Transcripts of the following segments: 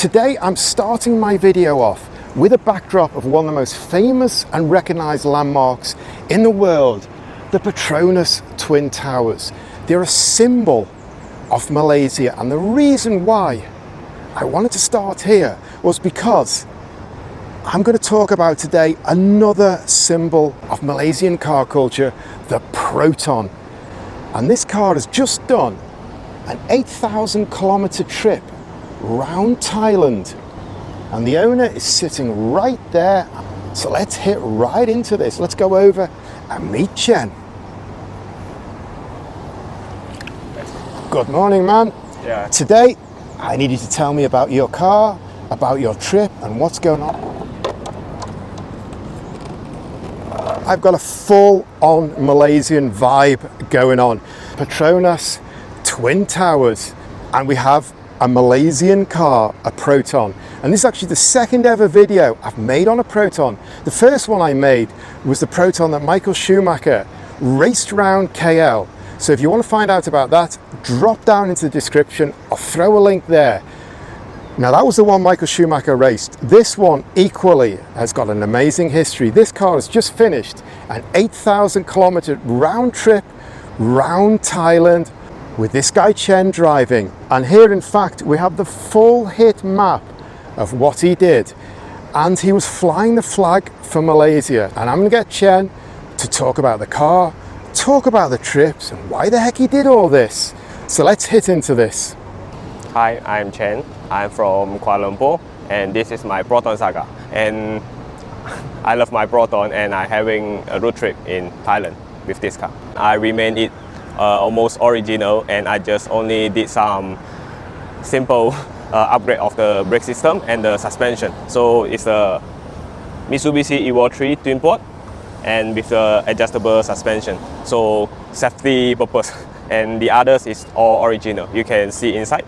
Today I'm starting my video off with a backdrop of one of the most famous and recognised landmarks in the world, the Petronas Twin Towers. They're a symbol of Malaysia, and the reason why I wanted to start here was because I'm going to talk about today another symbol of Malaysian car culture, the Proton. And this car has just done an 8,000 kilometre trip round Thailand, and the owner is sitting right there. So let's hit right into this. Let's go over and meet Chen. Good morning, man. Yeah. Today I need you to tell me about your car, about your trip, and what's going on. I've got a full-on Malaysian vibe going on. Petronas Twin Towers, and we have a Malaysian car, a Proton. And this is actually the second ever video I've made on a Proton. The first one I made was the Proton that Michael Schumacher raced around KL. So if you want to find out about that, drop down into the description. I'll throw a link there. Now that was the one Michael Schumacher raced. This one equally has got an amazing history. This car has just finished an 8,000 kilometre round trip round Thailand with this guy Chen driving. And here in fact we have the full hit map of what he did. And he was flying the flag for Malaysia. And I'm going to get Chen to talk about the car, talk about the trips and why the heck he did all this. So let's hit into this. Hi, I'm Chen. I'm from Kuala Lumpur, and this is my Proton Saga. And I love my Proton, and I'm having a road trip in Thailand with this car. I remained it almost original, and I just only did some simple upgrade of the brake system and the suspension. So it's a Mitsubishi Evo 3 twin port and with the adjustable suspension. So safety purpose, and the others is all original. You can see inside.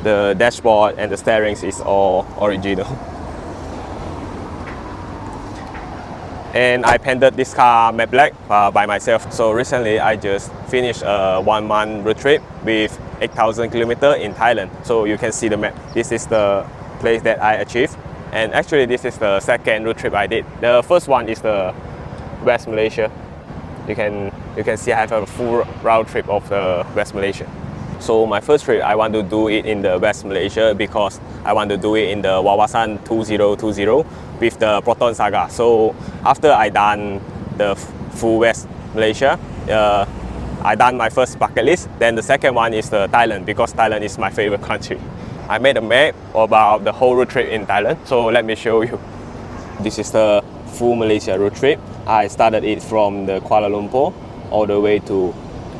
The dashboard and the steering is all original. And I painted this car matte black by myself. So recently I just finished a 1 month road trip with 8,000 kilometers in Thailand. So you can see the map. This is the place that I achieved. And actually this is the second road trip I did. The first one is the West Malaysia. You can see I have a full round trip of the West Malaysia. So my first trip, I want to do it in the West Malaysia because I want to do it in the Wawasan 2020 with the Proton Saga. So after I done the full West Malaysia, I done my first bucket list. Then the second one is the Thailand, because Thailand is my favorite country. I made a map about the whole road trip in Thailand. So let me show you. This is the full Malaysia road trip. I started it from the Kuala Lumpur all the way to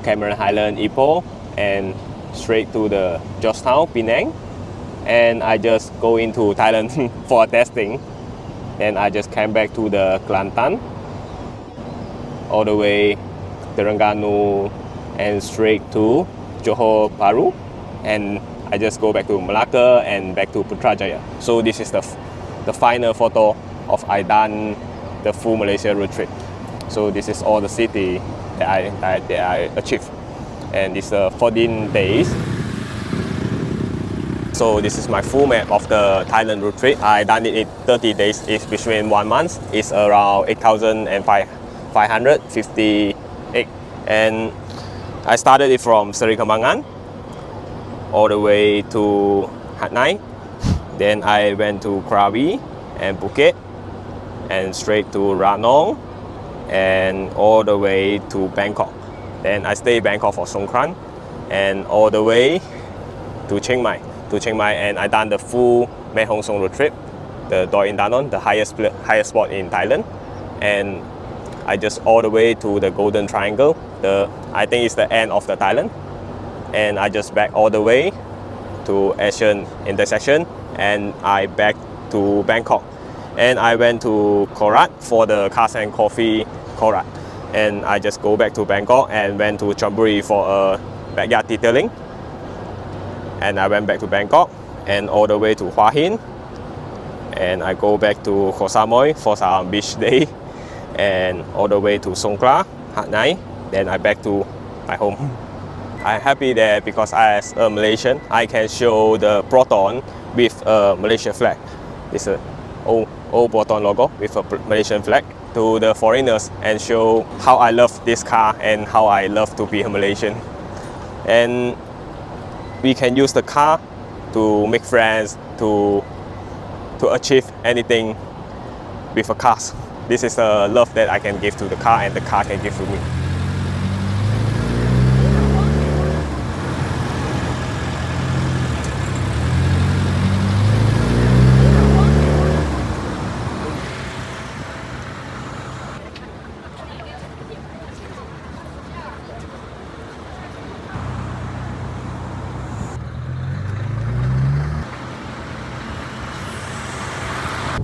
Cameron Highland, Ipoh, and straight to the Georgetown, Penang. And I just go into Thailand for testing. Then I just came back to the Kelantan, all the way Terengganu, and straight to Johor Bahru. And I just go back to Malacca and back to Putrajaya. So this is the final photo of I done the full Malaysia road trip. So this is all the city that I achieved. And it's 14 days. So this is my full map of the Thailand road trip. I done it in 30 days. It's between 1 month. It's around 8,558. And I started it from Seri Kembangan all the way to Hat Nai. Then I went to Krabi and Phuket and straight to Ranong and all the way to Bangkok. Then I stayed in Bangkok for Songkran and all the way to Chiang Mai. And I done the full Mae Hong Son road trip, the Doi Indanon, the highest spot in Thailand. And I just all the way to the Golden Triangle. I think it's the end of the Thailand. And I just back all the way to Asian intersection, and I back to Bangkok. And I went to Korat for the Cars and Coffee Korat. And I just go back to Bangkok and went to Chonburi for a backyard detailing. And I went back to Bangkok and all the way to Hua Hin. And I go back to Koh Samui for some beach day. And all the way to Songkla, Hat Nai. Then I back to my home. I'm happy that because as a Malaysian, I can show the Proton with a Malaysian flag. It's a old Proton logo with a Malaysian flag to the foreigners and show how I love this car and how I love to be a Malaysian. And we can use the car to make friends, to achieve anything with a car. This is the love that I can give to the car and the car can give to me.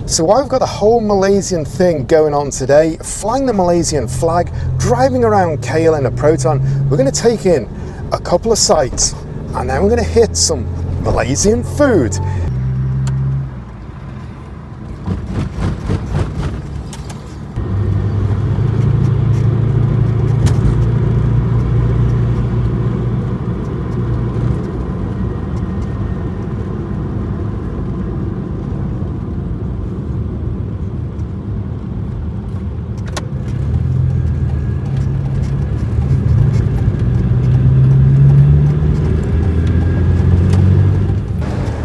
So I've got a whole Malaysian thing going on today, flying the Malaysian flag, driving around KL in a Proton. We're going to take in a couple of sites and then we're going to hit some Malaysian food.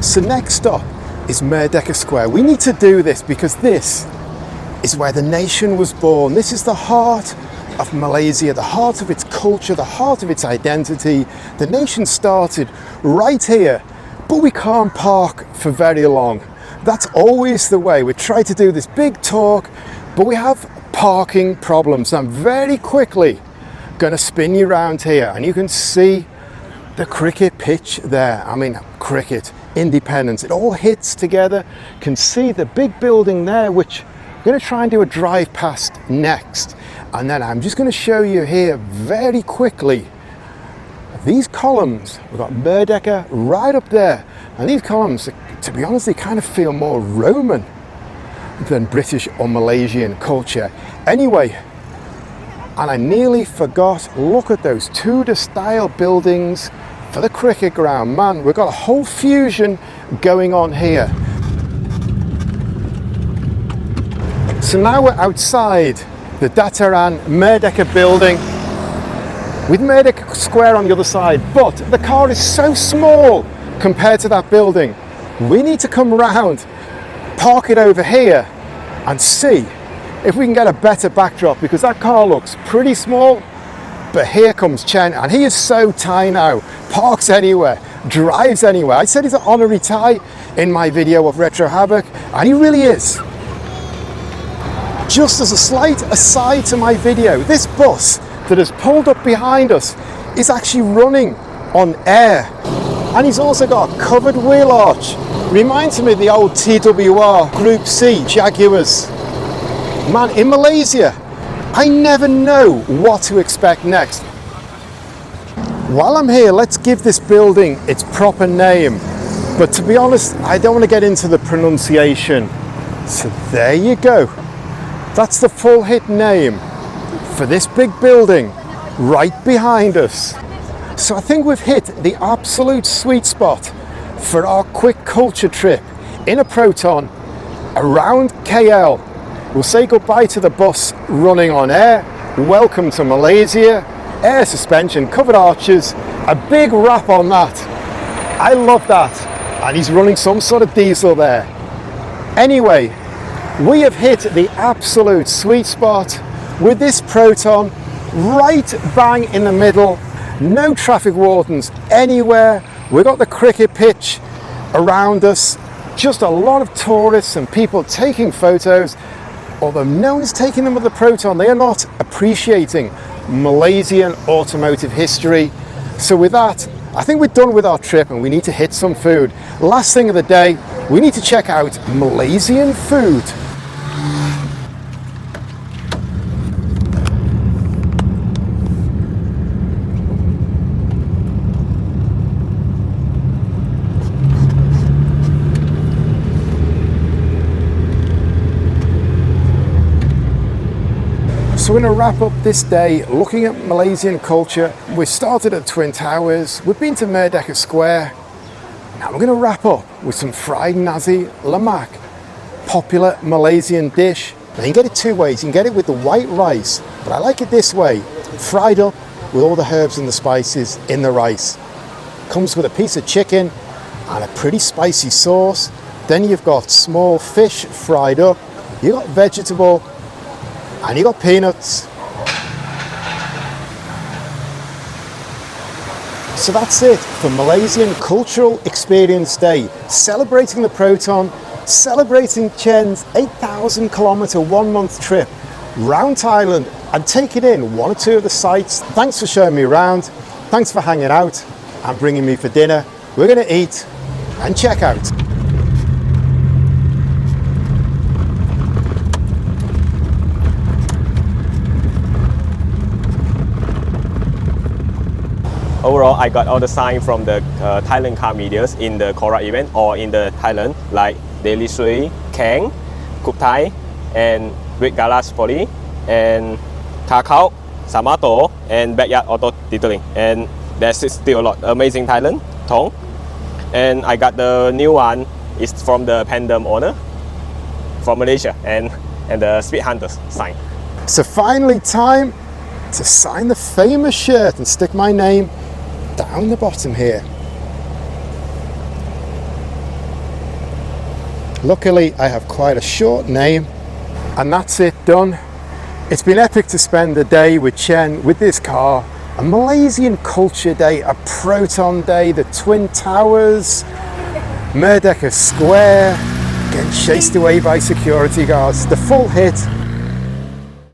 So next stop is Merdeka Square. We need to do this because this is where the nation was born. This is the heart of Malaysia, the heart of its culture, the heart of its identity. The nation started right here, but we can't park for very long. That's always the way. We try to do this big talk, but we have parking problems. I'm very quickly going to spin you around here and you can see the cricket pitch there. I mean, cricket, Independence, it all hits together. You can see the big building there, which I'm going to try and do a drive past next. And then I'm just going to show you here very quickly these columns. We've got Merdeka right up there. And these columns, to be honest, they kind of feel more Roman than British or Malaysian culture. Anyway, and I nearly forgot, look at those Tudor style buildings for the cricket ground. Man, we've got a whole fusion going on here. So now we're outside the Dataran Merdeka building with Merdeka Square on the other side, but the car is so small compared to that building. We need to come around, park it over here and see if we can get a better backdrop, because that car looks pretty small. But here comes Chen, and he is so Thai now, parks anywhere, drives anywhere. I said he's an honorary Thai in my video of Retro Havoc, and he really is. Just as a slight aside to my video, this bus that has pulled up behind us is actually running on air. And he's also got a covered wheel arch. Reminds me of the old TWR Group C Jaguars. Man, in Malaysia, I never know what to expect next. While I'm here, let's give this building its proper name. But to be honest, I don't want to get into the pronunciation. So there you go. That's the full hit name for this big building right behind us. So I think we've hit the absolute sweet spot for our quick culture trip in a Proton around KL. We'll say goodbye to the bus running on air. Welcome to Malaysia. Air suspension, covered arches, a big wrap on that. I love that. And he's running some sort of diesel there. Anyway, we have hit the absolute sweet spot with this Proton right bang in the middle. No traffic wardens anywhere. We've got the cricket pitch around us. Just a lot of tourists and people taking photos. Although no one's taking them with the Proton, they are not appreciating Malaysian automotive history. So with that, I think we're done with our trip and we need to hit some food. Last thing of the day, we need to check out Malaysian food. So we're going to wrap up this day looking at Malaysian culture. We started at Twin Towers, we've been to Merdeka Square. Now we're going to wrap up with some fried nasi lemak, popular Malaysian dish. Now you can get it two ways. You can get it with the white rice, but I like it this way, fried up with all the herbs and the spices in the rice. Comes with a piece of chicken and a pretty spicy sauce. Then you've got small fish fried up, you've got vegetable, and you've got peanuts. So that's it for Malaysian Cultural Experience Day, celebrating the Proton, celebrating Chen's 8,000 kilometre 1 month trip round Thailand and taking in one or two of the sites. Thanks for showing me around, thanks for hanging out and bringing me for dinner. We're going to eat and check out. Overall, I got all the sign from the Thailand car medias in the Kora event or in the Thailand, like Daily Sui, Kang, Kup Thai, and Great Garage Poly, and Kakao, Samato, and Backyard Auto Detailing. And there's still a lot. Amazing Thailand, Thong. And I got the new one, it's from the Pandem owner from Malaysia, and the Speed Hunters sign. So finally time to sign the famous shirt and stick my name down the bottom here. Luckily I have quite a short name, and that's it, done. It's been epic to spend the day with Chen, with this car, a Malaysian culture day, a Proton day, the Twin Towers, Merdeka Square, getting chased away by security guards, the full hit.